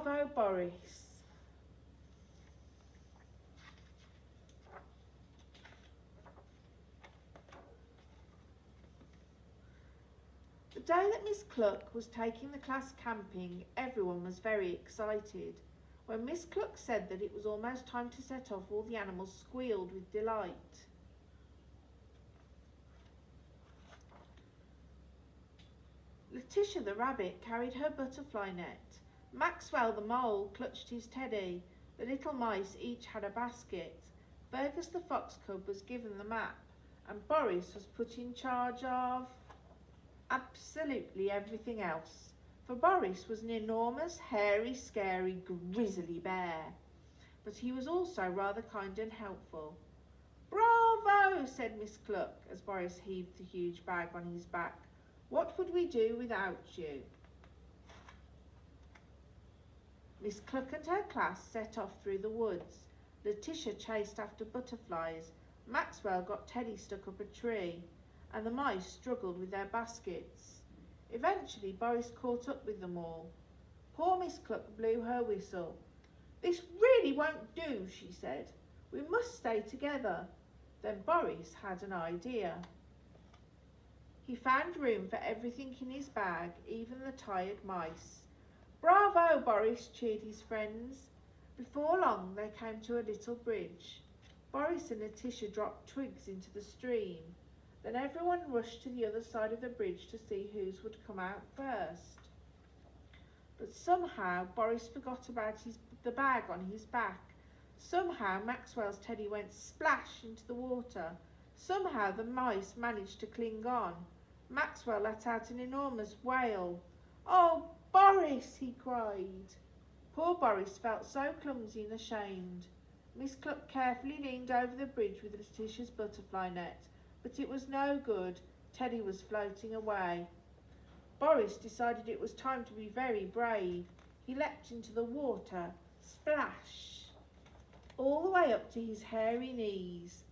Bravo, Boris. The day that Miss Cluck was taking the class camping, everyone was very excited. When Miss Cluck said that it was almost time to set off, all the animals squealed with delight. Letitia the rabbit carried her butterfly net. Maxwell the mole clutched his teddy. The little mice each had a basket. Fergus the fox cub was given the map, and Boris was put in charge of absolutely everything else. For Boris was an enormous, hairy, scary, grizzly bear. But he was also rather kind and helpful. Bravo, said Miss Cluck as Boris heaved the huge bag on his back. What would we do without you? Miss Cluck and her class set off through the woods. Letitia chased after butterflies. Maxwell got Teddy stuck up a tree, and the mice struggled with their baskets. Eventually, Boris caught up with them all. Poor Miss Cluck blew her whistle. This really won't do, she said. We must stay together. Then Boris had an idea. He found room for everything in his bag, even the tired mice. Bravo, Boris, cheered his friends. Before long, they came to a little bridge. Boris and Letitia dropped twigs into the stream. Then everyone rushed to the other side of the bridge to see whose would come out first. But somehow Boris forgot about the bag on his back. Somehow Maxwell's teddy went splash into the water. Somehow the mice managed to cling on. Maxwell let out an enormous wail. Oh, Boris, he cried. Poor Boris felt so clumsy and ashamed. Miss Cluck carefully leaned over the bridge with Letitia's butterfly net, but it was no good. Teddy was floating away. Boris decided it was time to be very brave. He leapt into the water, splash, all the way up to his hairy knees.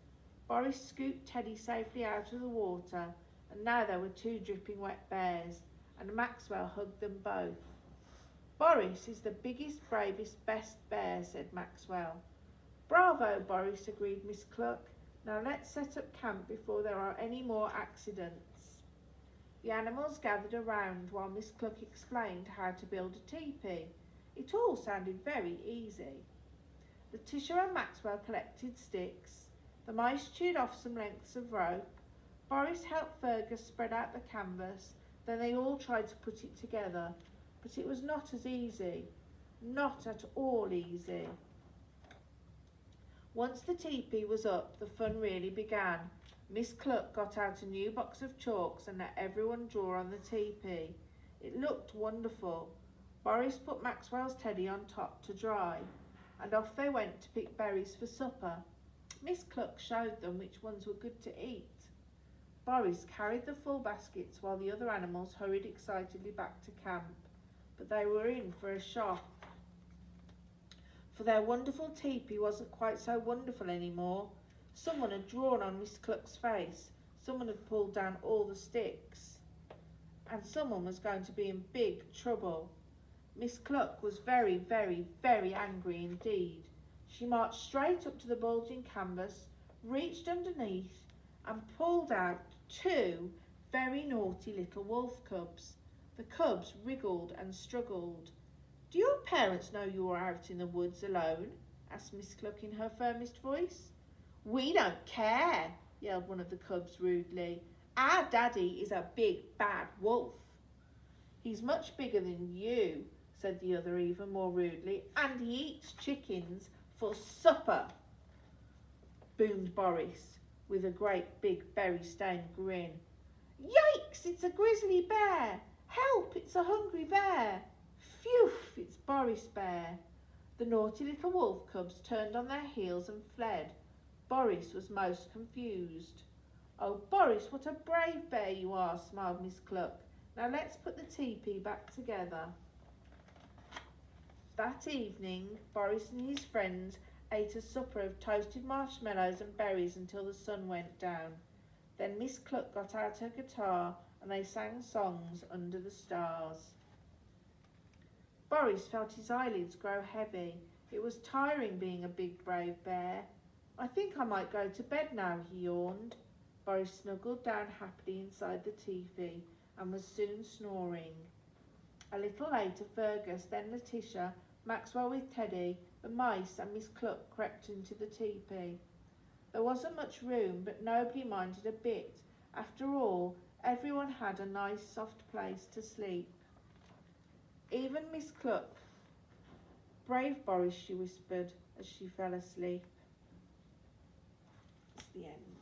Boris scooped Teddy safely out of the water, and now there were two dripping wet bears, and Maxwell hugged them both. Boris is the biggest, bravest, best bear, said Maxwell. Bravo, Boris, agreed Miss Cluck. Now let's set up camp before there are any more accidents. The animals gathered around while Miss Cluck explained how to build a teepee. It all sounded very easy. Letitia and Maxwell collected sticks. The mice chewed off some lengths of rope. Boris helped Fergus spread out the canvas. Then they all tried to put it together. But it was not as easy. Not at all easy. Once the teepee was up, the fun really began. Miss Cluck got out a new box of chalks and let everyone draw on the teepee. It looked wonderful. Boris put Maxwell's teddy on top to dry, and off they went to pick berries for supper. Miss Cluck showed them which ones were good to eat. Boris carried the full baskets while the other animals hurried excitedly back to camp, but they were in for a shock. For their wonderful teepee wasn't quite so wonderful anymore. Someone had drawn on Miss Cluck's face, someone had pulled down all the sticks, and someone was going to be in big trouble. Miss Cluck was very, very, very angry indeed. She marched straight up to the bulging canvas, reached underneath, and pulled out two very naughty little wolf cubs. The cubs wriggled and struggled. Do your parents know you are out in the woods alone? Asked Miss Cluck in her firmest voice. We don't care, yelled one of the cubs rudely. Our daddy is a big bad wolf. He's much bigger than you, said the other even more rudely, and he eats chickens for supper, boomed Boris with a great big berry-stained grin. Yikes, it's a grizzly bear! Help, it's a hungry bear! Phew, it's Boris Bear. The naughty little wolf cubs turned on their heels and fled. Boris was most confused. Oh, Boris, what a brave bear you are, smiled Miss Cluck. Now let's put the teepee back together. That evening, Boris and his friends ate a supper of toasted marshmallows and berries until the sun went down. Then Miss Cluck got out her guitar and they sang songs under the stars. Boris felt his eyelids grow heavy. It was tiring being a big, brave bear. I think I might go to bed now, he yawned. Boris snuggled down happily inside the tepee and was soon snoring. A little later, Fergus, then Letitia, Maxwell with Teddy, the mice and Miss Cluck crept into the tepee. There wasn't much room, but nobody minded a bit. After all, everyone had a nice soft place to sleep. Even Miss Cluck. Brave Boris, she whispered as she fell asleep. It's the end.